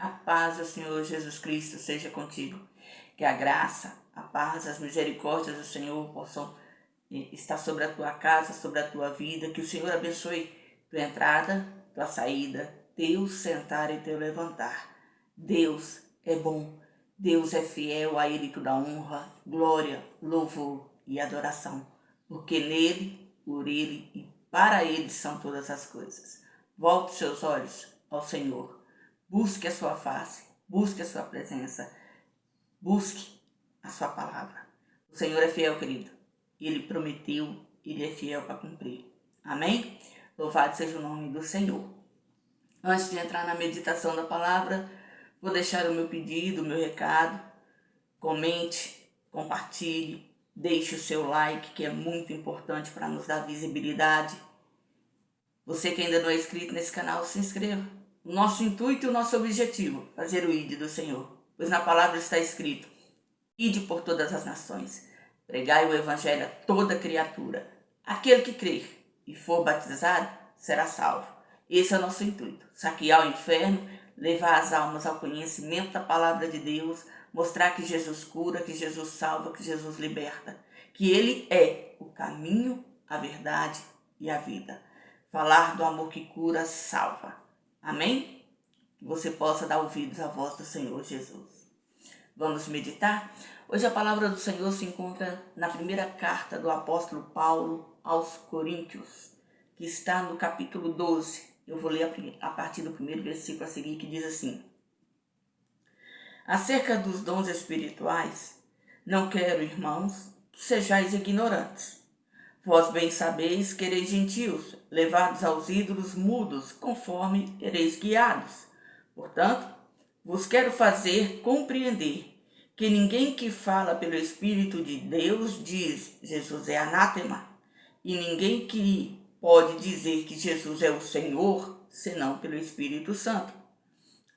A paz do Senhor Jesus Cristo seja contigo. Que a graça, a paz, as misericórdias do Senhor possam estar sobre a tua casa, sobre a tua vida. Que o Senhor abençoe tua entrada, tua saída, teu sentar e teu levantar. Deus é bom, Deus é fiel, a Ele toda honra, glória, louvor e adoração. Porque nele, por Ele e para Ele são todas as coisas. Volte seus olhos ao Senhor. Busque a sua face, busque a sua presença, busque a sua palavra. O Senhor é fiel, querido. Ele prometeu, Ele é fiel para cumprir. Amém? Louvado seja o nome do Senhor. Antes de entrar na meditação da palavra, vou deixar o meu pedido, o meu recado. Comente, compartilhe, deixe o seu like, que é muito importante para nos dar visibilidade. Você que ainda não é inscrito nesse canal, se inscreva. O nosso intuito e o nosso objetivo, fazer o ID do Senhor. Pois na palavra está escrito: ide por todas as nações, pregai o evangelho a toda criatura. Aquele que crer e for batizado será salvo. Esse é o nosso intuito: saquear o inferno, levar as almas ao conhecimento da palavra de Deus, mostrar que Jesus cura, que Jesus salva, que Jesus liberta, que Ele é o caminho, a verdade e a vida. Falar do amor que cura, salva. Amém? Que você possa dar ouvidos à voz do Senhor Jesus. Vamos meditar? Hoje a palavra do Senhor se encontra na primeira carta do apóstolo Paulo aos Coríntios, que está no capítulo 12. Eu vou ler a partir do primeiro versículo a seguir, que diz assim: acerca dos dons espirituais, não quero, irmãos, que sejais ignorantes. Vós bem sabeis que ereis gentios, levados aos ídolos mudos, conforme ereis guiados. Portanto, vos quero fazer compreender que ninguém que fala pelo Espírito de Deus diz Jesus é anátema, e ninguém que pode dizer que Jesus é o Senhor, senão pelo Espírito Santo.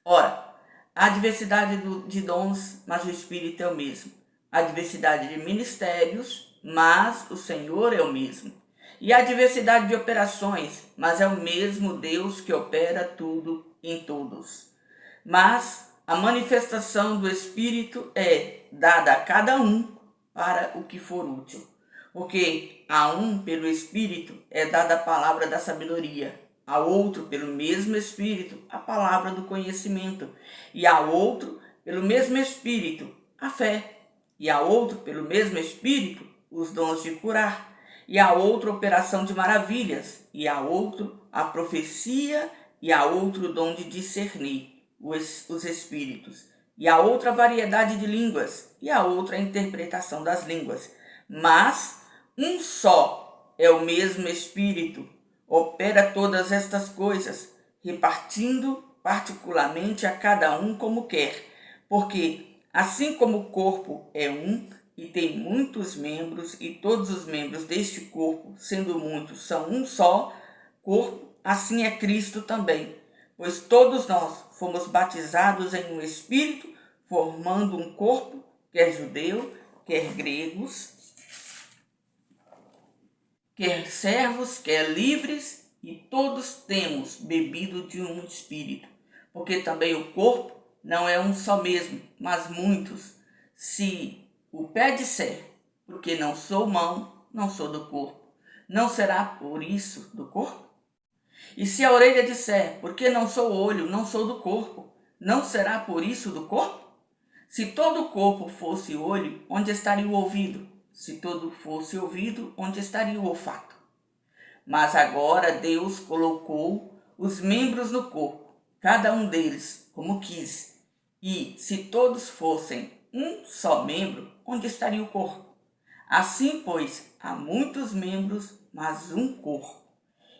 Ora, há diversidade de dons, mas o Espírito é o mesmo. Há diversidade de ministérios, mas o Senhor é o mesmo. E há diversidade de operações, mas é o mesmo Deus que opera tudo em todos. Mas a manifestação do Espírito é dada a cada um para o que for útil. Porque a um, pelo Espírito, é dada a palavra da sabedoria, a outro, pelo mesmo Espírito, a palavra do conhecimento, e a outro, pelo mesmo Espírito, a fé, e a outro, pelo mesmo Espírito, os dons de curar, e a outro, operação de maravilhas, e a outro, a profecia, e a outro, o dom de discernir os espíritos, e a outra, variedade de línguas, e a outra, a interpretação das línguas. Mas um só é o mesmo Espírito, opera todas estas coisas, repartindo particularmente a cada um como quer, porque assim como o corpo é um e tem muitos membros, e todos os membros deste corpo, sendo muitos, são um só corpo, assim é Cristo também. Pois todos nós fomos batizados em um Espírito, formando um corpo, quer judeu, quer gregos, quer servos, quer livres, e todos temos bebido de um Espírito. Porque também o corpo não é um só mesmo, mas muitos. Se o pé disser, porque não sou mão, não sou do corpo, não será por isso do corpo? E se a orelha disser, porque não sou olho, não sou do corpo, não será por isso do corpo? Se todo o corpo fosse olho, onde estaria o ouvido? Se todo fosse ouvido, onde estaria o olfato? Mas agora Deus colocou os membros no corpo, cada um deles como quis. E se todos fossem um só membro, onde estaria o corpo? Assim, pois, há muitos membros, mas um corpo.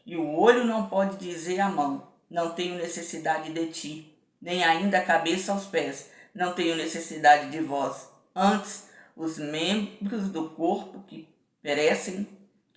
E o olho não pode dizer à mão, não tenho necessidade de ti, nem ainda a cabeça aos pés, não tenho necessidade de vós. Antes, os membros do corpo que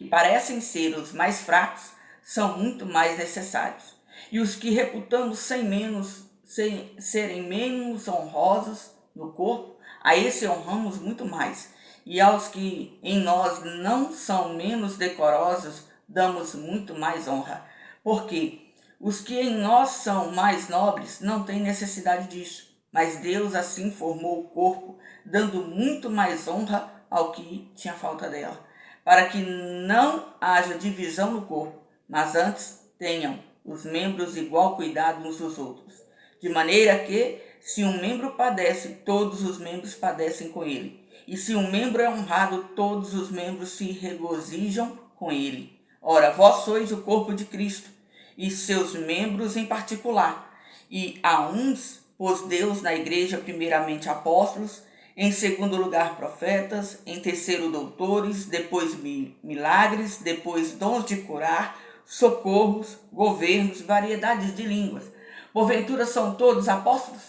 parecem ser os mais fracos, são muito mais necessários. E os que reputamos serem menos honrosos no corpo, a esse honramos muito mais. E aos que em nós não são menos decorosos, damos muito mais honra. Porque Os que em nós são mais nobres não têm necessidade disso, mas Deus assim formou o corpo, dando muito mais honra ao que tinha falta dela, para que não haja divisão no corpo, mas antes tenham os membros igual cuidado uns dos outros, de maneira que, se um membro padece, todos os membros padecem com ele. E se um membro é honrado, todos os membros se regozijam com ele. Ora, vós sois o corpo de Cristo, e seus membros em particular. E a uns pôs Deus na igreja, primeiramente apóstolos, em segundo lugar profetas, em terceiro doutores, depois milagres, depois dons de curar, socorros, governos, variedades de línguas. Porventura são todos apóstolos?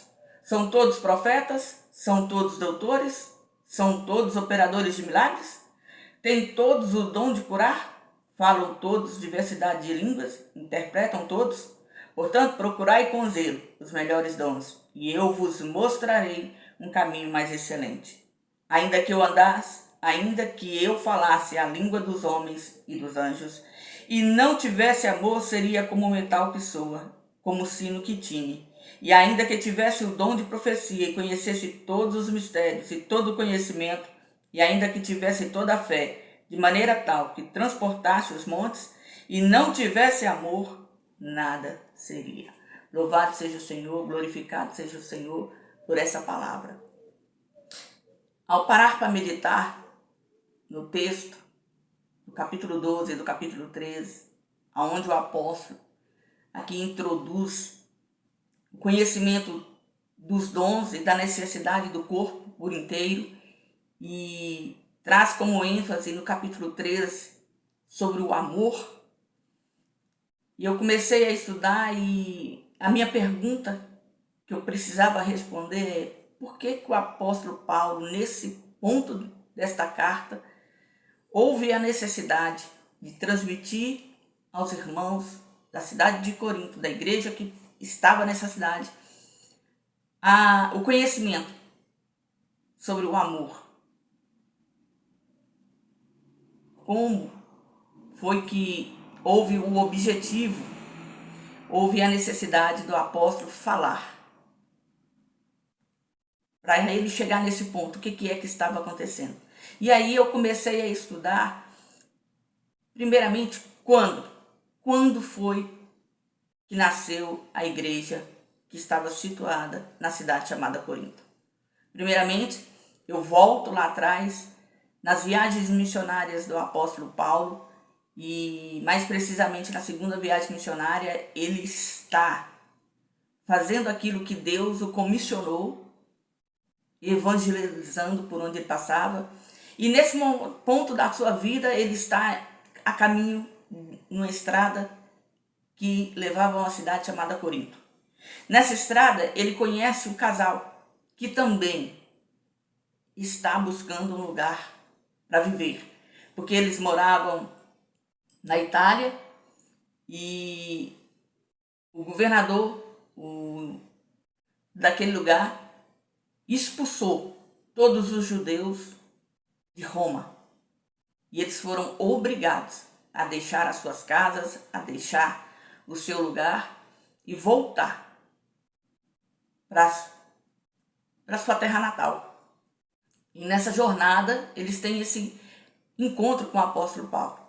São todos profetas? São todos doutores? São todos operadores de milagres? Têm todos o dom de curar? Falam todos diversidade de línguas? Interpretam todos? Portanto, procurai com zelo os melhores dons, e eu vos mostrarei um caminho mais excelente. Ainda que eu falasse a língua dos homens e dos anjos, e não tivesse amor, seria como metal que soa, como sino que tine. E ainda que tivesse o dom de profecia e conhecesse todos os mistérios e todo o conhecimento, e ainda que tivesse toda a fé, de maneira tal que transportasse os montes, e não tivesse amor, nada seria. Louvado seja o Senhor, glorificado seja o Senhor por essa palavra. Ao parar para meditar no texto, do capítulo 12 e do capítulo 13, onde o apóstolo aqui introduz o conhecimento dos dons e da necessidade do corpo por inteiro, e traz como ênfase no capítulo 13 sobre o amor. E eu comecei a estudar, e a minha pergunta que eu precisava responder é: por que o apóstolo Paulo, nesse ponto desta carta, houve a necessidade de transmitir aos irmãos da cidade de Corinto, da igreja que estava nessa cidade, o conhecimento sobre o amor? Como foi que houve o objetivo, houve a necessidade do apóstolo falar? Para ele chegar nesse ponto, o que é que estava acontecendo? E aí eu comecei a estudar, primeiramente, quando foi que nasceu a igreja que estava situada na cidade chamada Corinto. Primeiramente, eu volto lá atrás, nas viagens missionárias do apóstolo Paulo, e mais precisamente na segunda viagem missionária, ele está fazendo aquilo que Deus o comissionou, evangelizando por onde ele passava. E nesse ponto da sua vida, ele está a caminho, numa estrada que levava a uma cidade chamada Corinto. Nessa estrada, ele conhece um casal que também está buscando um lugar para viver, porque eles moravam na Itália, e o governador daquele lugar expulsou todos os judeus de Roma, e eles foram obrigados a deixar as suas casas, a deixar o seu lugar e voltar para sua terra natal. E nessa jornada eles têm esse encontro com o apóstolo Paulo,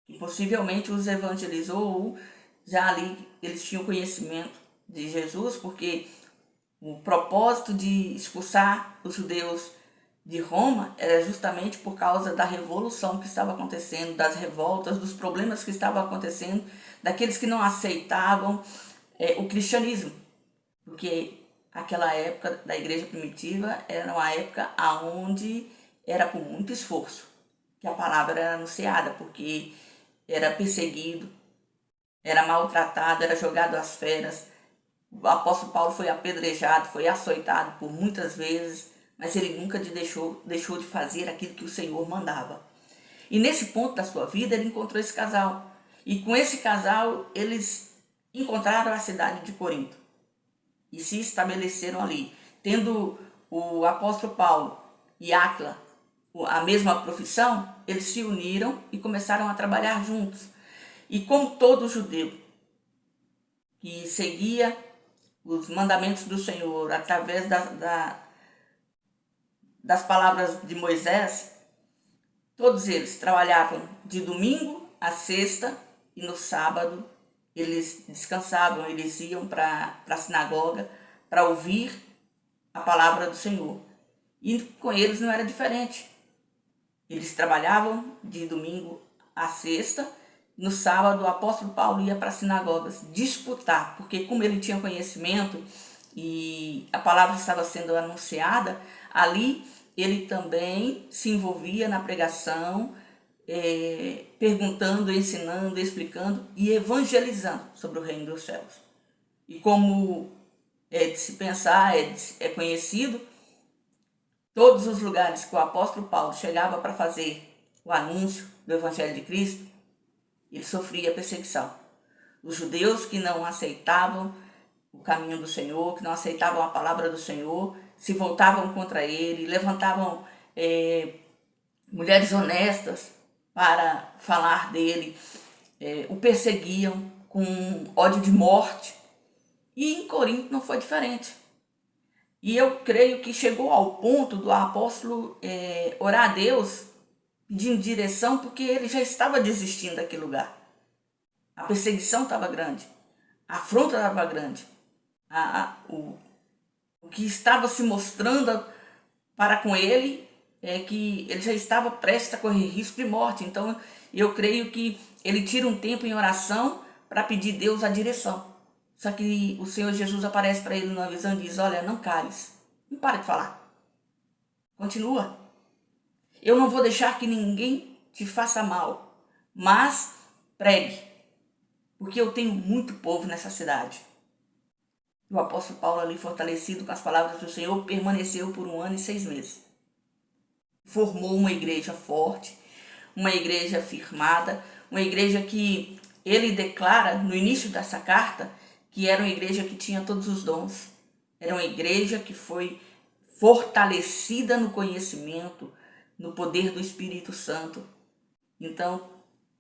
que possivelmente os evangelizou, ou já ali eles tinham conhecimento de Jesus, porque o propósito de expulsar os judeus de Roma era justamente por causa da revolução que estava acontecendo, das revoltas, dos problemas que estavam acontecendo, daqueles que não aceitavam o cristianismo, porque aquela época da igreja primitiva era uma época onde era com muito esforço que a palavra era anunciada, porque era perseguido, era maltratado, era jogado às feras. O apóstolo Paulo foi apedrejado, foi açoitado por muitas vezes, mas ele nunca deixou de fazer aquilo que o Senhor mandava. E nesse ponto da sua vida, ele encontrou esse casal. E com esse casal, eles encontraram a cidade de Corinto e se estabeleceram ali. Tendo o apóstolo Paulo e Áquila a mesma profissão, eles se uniram e começaram a trabalhar juntos. E como todo judeu que seguia os mandamentos do Senhor através das palavras de Moisés, todos eles trabalhavam de domingo a sexta e no sábado eles descansavam, eles iam para a sinagoga para ouvir a palavra do Senhor. E com eles não era diferente. Eles trabalhavam de domingo a sexta. No sábado, o apóstolo Paulo ia para as sinagogas disputar, porque como ele tinha conhecimento e a palavra estava sendo anunciada, ali ele também se envolvia na pregação, perguntando, ensinando, explicando e evangelizando sobre o reino dos céus. E como é de se pensar, é conhecido, todos os lugares que o apóstolo Paulo chegava para fazer o anúncio do Evangelho de Cristo, ele sofria perseguição. Os judeus que não aceitavam o caminho do Senhor, que não aceitavam a palavra do Senhor, se voltavam contra ele, levantavam mulheres honestas para falar dele, o perseguiam com ódio de morte. E em Corinto não foi diferente. E eu creio que chegou ao ponto do apóstolo orar a Deus pedindo direção, porque ele já estava desistindo daquele lugar. A perseguição estava grande, a afronta estava grande, o que estava se mostrando para com ele é que ele já estava prestes a correr risco de morte. Então eu creio que ele tira um tempo em oração para pedir a Deus a direção. Só que o Senhor Jesus aparece para ele numa visão e diz: olha, não cales, não para de falar, continua. Eu não vou deixar que ninguém te faça mal, mas pregue, porque eu tenho muito povo nessa cidade. O apóstolo Paulo, ali fortalecido com as palavras do Senhor, permaneceu por 1 ano e 6 meses. Formou uma igreja forte, uma igreja firmada, uma igreja que ele declara no início dessa carta que era uma igreja que tinha todos os dons. Era uma igreja que foi fortalecida no conhecimento, no poder do Espírito Santo. Então,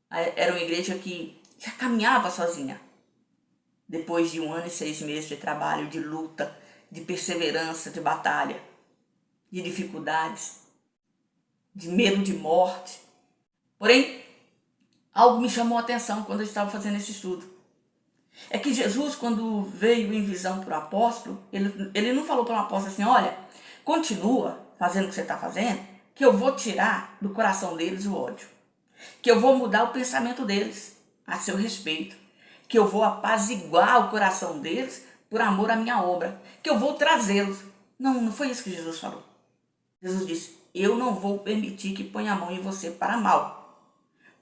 era uma igreja que já caminhava sozinha. Depois de 1 ano e 6 meses de trabalho, de luta, de perseverança, de batalha, de dificuldades, de medo de morte. Porém, algo me chamou a atenção quando eu estava fazendo esse estudo. É que Jesus, quando veio em visão para o apóstolo, ele não falou para o apóstolo assim: olha, continua fazendo o que você está fazendo, que eu vou tirar do coração deles o ódio, que eu vou mudar o pensamento deles a seu respeito, que eu vou apaziguar o coração deles por amor à minha obra, que eu vou trazê-los. Não, não foi isso que Jesus falou. Jesus disse: eu não vou permitir que ponha a mão em você para mal.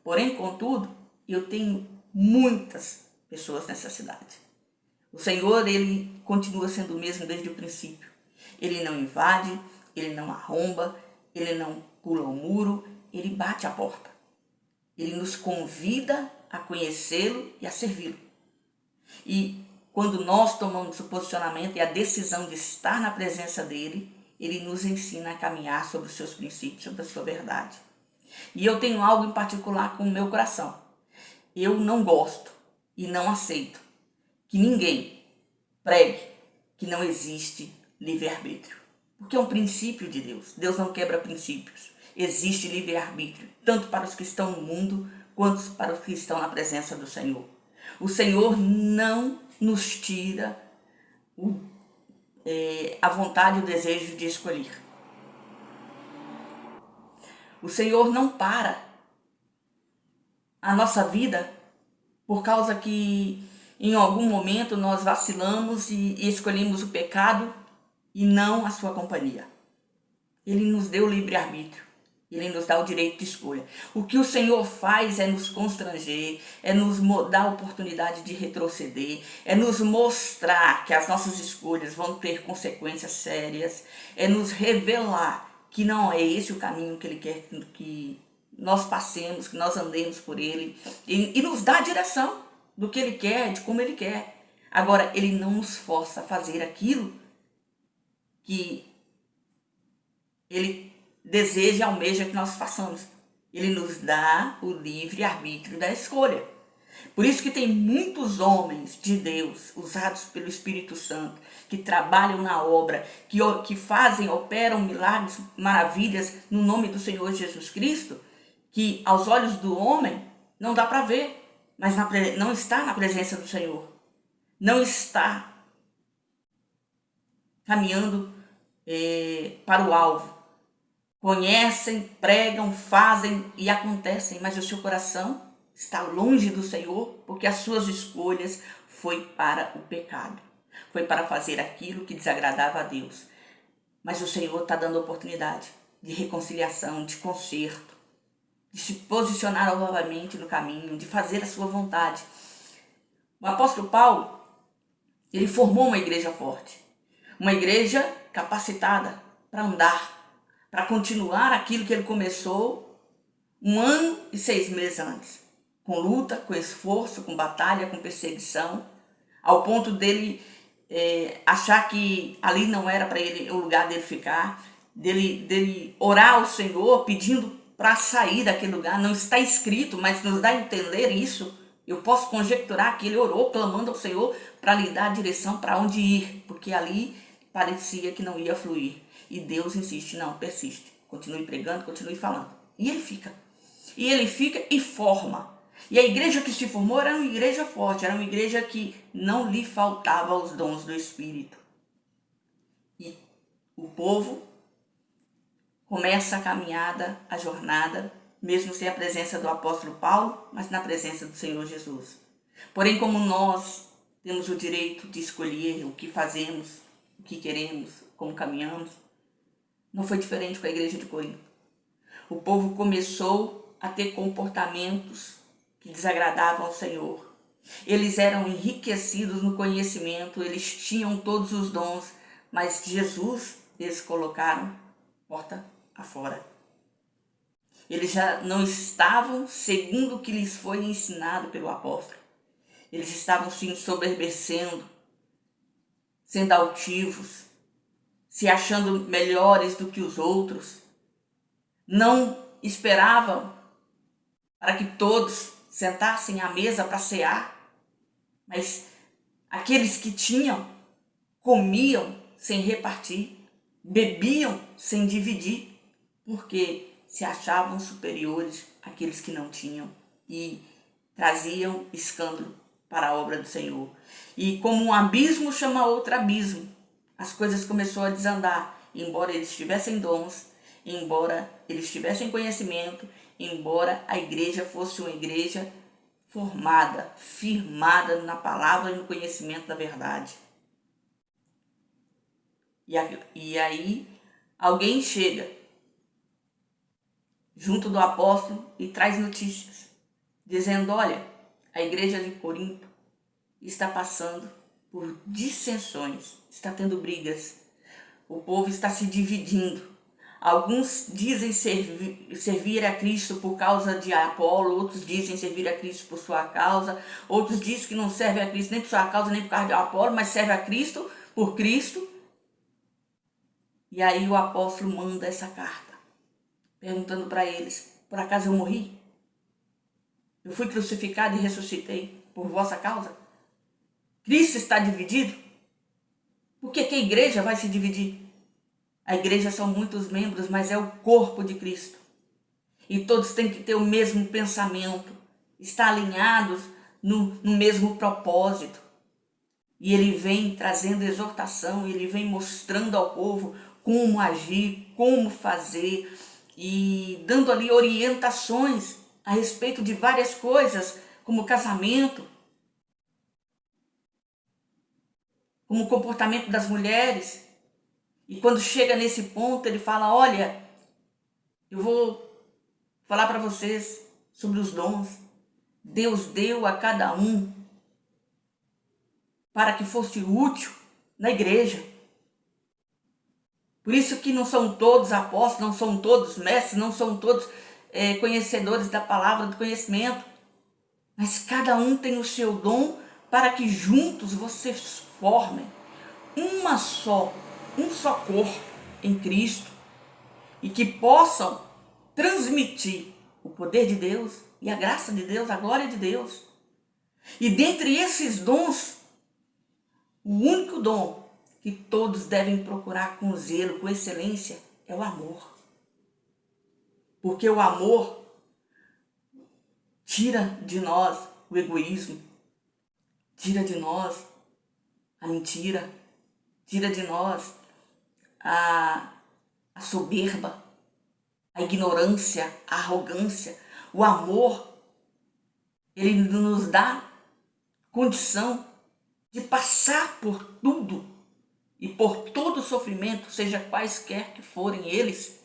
Porém, contudo, eu tenho muitas pessoas nessa cidade. O Senhor, ele continua sendo o mesmo desde o princípio. Ele não invade, ele não arromba, ele não pula o muro, ele bate a porta. Ele nos convida a conhecê-lo e a servi-lo. E quando nós tomamos o posicionamento e a decisão de estar na presença dele, ele nos ensina a caminhar sobre os seus princípios, sobre a sua verdade. E eu tenho algo em particular com o meu coração. Eu não gosto e não aceito que ninguém pregue que não existe livre-arbítrio. Porque é um princípio de Deus. Deus não quebra princípios. Existe livre-arbítrio, tanto para os que estão no mundo, quanto para os que estão na presença do Senhor. O Senhor não nos tira a vontade e o desejo de escolher. O Senhor não para a nossa vida por causa que em algum momento nós vacilamos e escolhemos o pecado e não a sua companhia. Ele nos deu livre-arbítrio. Ele nos dá o direito de escolha. O que o Senhor faz é nos constranger, é nos dar a oportunidade de retroceder, é nos mostrar que as nossas escolhas vão ter consequências sérias, é nos revelar que não é esse o caminho que Ele quer que nós passemos, que nós andemos por Ele, e nos dá a direção do que Ele quer, de como Ele quer. Agora, Ele não nos força a fazer aquilo que Ele deseja e almeja que nós façamos. Ele nos dá o livre-arbítrio da escolha. Por isso que tem muitos homens de Deus, usados pelo Espírito Santo, que trabalham na obra, que fazem, operam milagres, maravilhas no nome do Senhor Jesus Cristo, que aos olhos do homem não dá para ver, mas não está na presença do Senhor. Não está caminhando para o alvo. Conhecem, pregam, fazem e acontecem, mas o seu coração está longe do Senhor, porque as suas escolhas foi para o pecado. Foi para fazer aquilo que desagradava a Deus. Mas o Senhor está dando oportunidade de reconciliação, de conserto, de se posicionar novamente no caminho, de fazer a sua vontade. O apóstolo Paulo, ele formou uma igreja forte, uma igreja capacitada para andar, para continuar aquilo que ele começou 1 ano e 6 meses antes, com luta, com esforço, com batalha, com perseguição, ao ponto dele achar que ali não era para ele o lugar dele ficar, dele orar ao Senhor pedindo para sair daquele lugar. Não está escrito, mas nos dá a entender isso. Eu posso conjecturar que ele orou clamando ao Senhor para lhe dar a direção para onde ir, porque ali parecia que não ia fluir. E Deus insiste, não, persiste, continue pregando, continue falando. E ele fica. E ele fica e forma. E a igreja que se formou era uma igreja forte, era uma igreja que não lhe faltava os dons do Espírito. E o povo começa a caminhada, a jornada, mesmo sem a presença do apóstolo Paulo, mas na presença do Senhor Jesus. Porém, como nós temos o direito de escolher o que fazemos, o que queremos, como caminhamos, não foi diferente com a igreja de Corinto. O povo começou a ter comportamentos que desagradavam ao Senhor. Eles eram enriquecidos no conhecimento, eles tinham todos os dons, mas Jesus, eles colocaram porta afora. Eles já não estavam segundo o que lhes foi ensinado pelo apóstolo. Eles estavam se ensoberbecendo, sendo altivos, se achando melhores do que os outros. Não esperavam para que todos sentassem à mesa para cear, mas aqueles que tinham, comiam sem repartir, bebiam sem dividir, porque se achavam superiores àqueles que não tinham e traziam escândalo para a obra do Senhor. E como um abismo chama outro abismo, as coisas começaram a desandar, embora eles tivessem dons, embora eles tivessem conhecimento, embora a igreja fosse uma igreja formada, firmada na palavra e no conhecimento da verdade. E aí alguém chega junto do apóstolo e traz notícias, dizendo, olha, a igreja de Corinto está passando por dissensões, está tendo brigas, o povo está se dividindo. Alguns dizem servir a Cristo por causa de Apolo, outros dizem servir a Cristo por sua causa, outros dizem que não serve a Cristo nem por sua causa, nem por causa de Apolo, mas serve a Cristo por Cristo. E aí o apóstolo manda essa carta, perguntando para eles, por acaso eu morri? Eu fui crucificado e ressuscitei por vossa causa? Cristo está dividido? Por que a igreja vai se dividir? A igreja são muitos membros, mas é o corpo de Cristo. E todos têm que ter o mesmo pensamento, estar alinhados no mesmo propósito. E ele vem trazendo exortação, ele vem mostrando ao povo como agir, como fazer, e dando ali orientações a respeito de várias coisas, como casamento, como o comportamento das mulheres. E quando chega nesse ponto, ele fala, olha, eu vou falar para vocês sobre os dons. Deus deu a cada um para que fosse útil na igreja. Por isso que não são todos apóstolos, não são todos mestres, não são todos conhecedores da palavra do conhecimento. Mas cada um tem o seu dom para que juntos vocês formem um só corpo em Cristo e que possam transmitir o poder de Deus e a graça de Deus, a glória de Deus. E dentre esses dons, o único dom que todos devem procurar com zelo, com excelência, é o amor. Porque o amor tira de nós o egoísmo, tira de nós a mentira, tira de nós a soberba, a ignorância, a arrogância. O amor, ele nos dá condição de passar por tudo e por todo sofrimento, seja quaisquer que forem eles,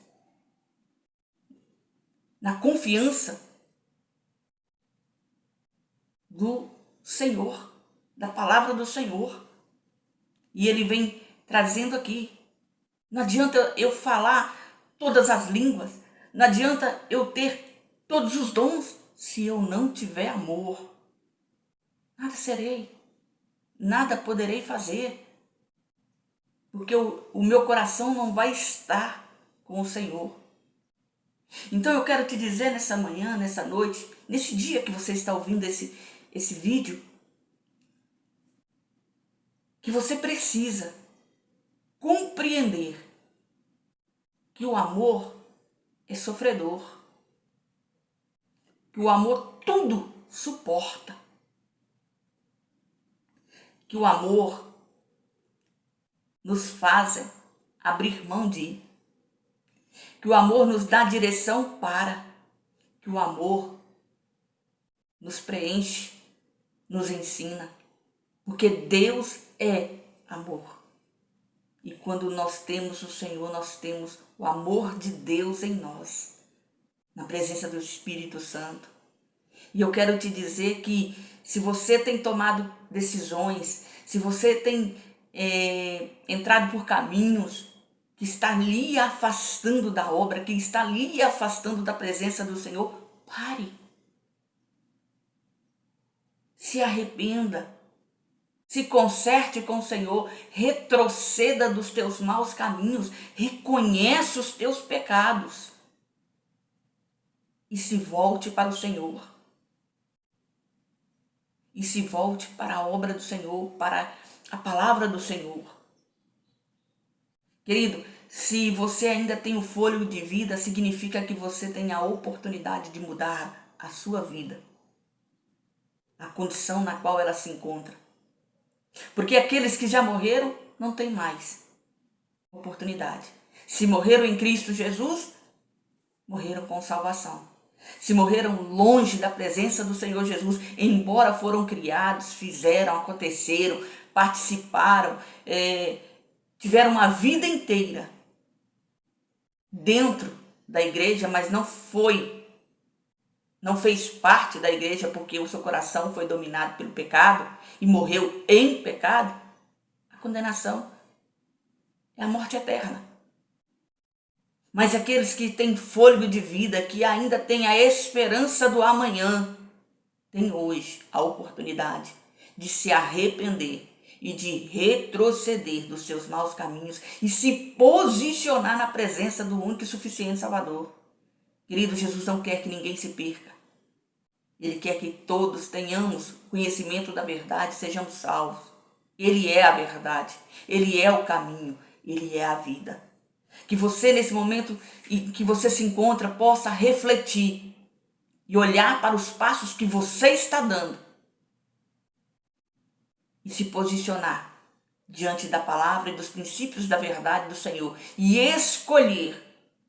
na confiança do Senhor, da palavra do Senhor. E ele vem trazendo aqui. Não adianta eu falar todas as línguas, não adianta eu ter todos os dons, se eu não tiver amor. Nada serei, nada poderei fazer, porque o meu coração não vai estar com o Senhor. Então eu quero te dizer nessa manhã, nessa noite, nesse dia que você está ouvindo esse vídeo, que você precisa compreender que o amor é sofredor, que o amor tudo suporta, que o amor nos faz abrir mão de, que o amor nos dá direção para, que o amor nos preenche, nos ensina, porque Deus é amor. E quando nós temos o Senhor, nós temos o amor de Deus em nós, na presença do Espírito Santo. E eu quero te dizer que se você tem tomado decisões, se você tem entrado por caminhos que está lhe afastando da obra, que está lhe afastando da presença do Senhor, pare. Se arrependa. Se conserte com o Senhor, retroceda dos teus maus caminhos, reconheça os teus pecados e se volte para o Senhor. E se volte para a obra do Senhor, para a palavra do Senhor. Querido, se você ainda tem o fôlego de vida, significa que você tem a oportunidade de mudar a sua vida, a condição na qual ela se encontra. Porque aqueles que já morreram não têm mais oportunidade. Se morreram em Cristo Jesus, morreram com salvação. Se morreram longe da presença do Senhor Jesus, embora foram criados, fizeram, aconteceram, participaram, tiveram uma vida inteira dentro da igreja, mas não fez parte da igreja porque o seu coração foi dominado pelo pecado e morreu em pecado, a condenação é a morte eterna. Mas aqueles que têm fôlego de vida, que ainda têm a esperança do amanhã, têm hoje a oportunidade de se arrepender e de retroceder dos seus maus caminhos e se posicionar na presença do único e suficiente Salvador. Querido, Jesus não quer que ninguém se perca. Ele quer que todos tenhamos conhecimento da verdade, sejamos salvos. Ele é a verdade, Ele é o caminho, Ele é a vida. Que você, nesse momento em que você se encontra, possa refletir e olhar para os passos que você está dando e se posicionar diante da palavra e dos princípios da verdade do Senhor e escolher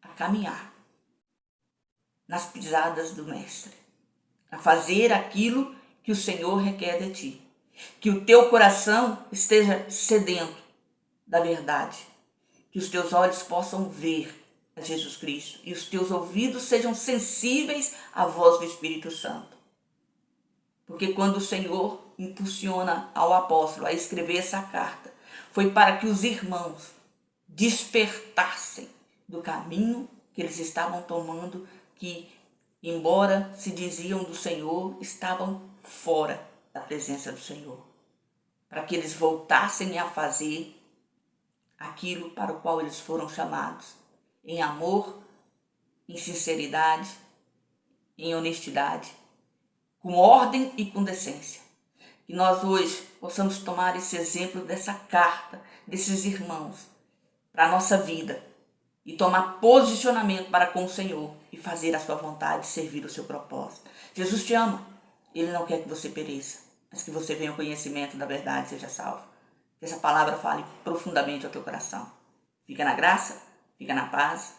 a caminhar nas pisadas do Mestre, a fazer aquilo que o Senhor requer de ti. Que o teu coração esteja sedento da verdade, que os teus olhos possam ver a Jesus Cristo e os teus ouvidos sejam sensíveis à voz do Espírito Santo. Porque quando o Senhor impulsiona ao apóstolo a escrever essa carta, foi para que os irmãos despertassem do caminho que eles estavam tomando, que, embora se diziam do Senhor, estavam fora da presença do Senhor. Para que eles voltassem a fazer aquilo para o qual eles foram chamados, em amor, em sinceridade, em honestidade, com ordem e com decência. Que nós hoje possamos tomar esse exemplo dessa carta, desses irmãos, para a nossa vida e tomar posicionamento para com o Senhor e fazer a sua vontade, servir o seu propósito. Jesus te ama. Ele não quer que você pereça, mas que você venha ao conhecimento da verdade e seja salvo. Que essa palavra fale profundamente ao teu coração. Fica na graça, fica na paz.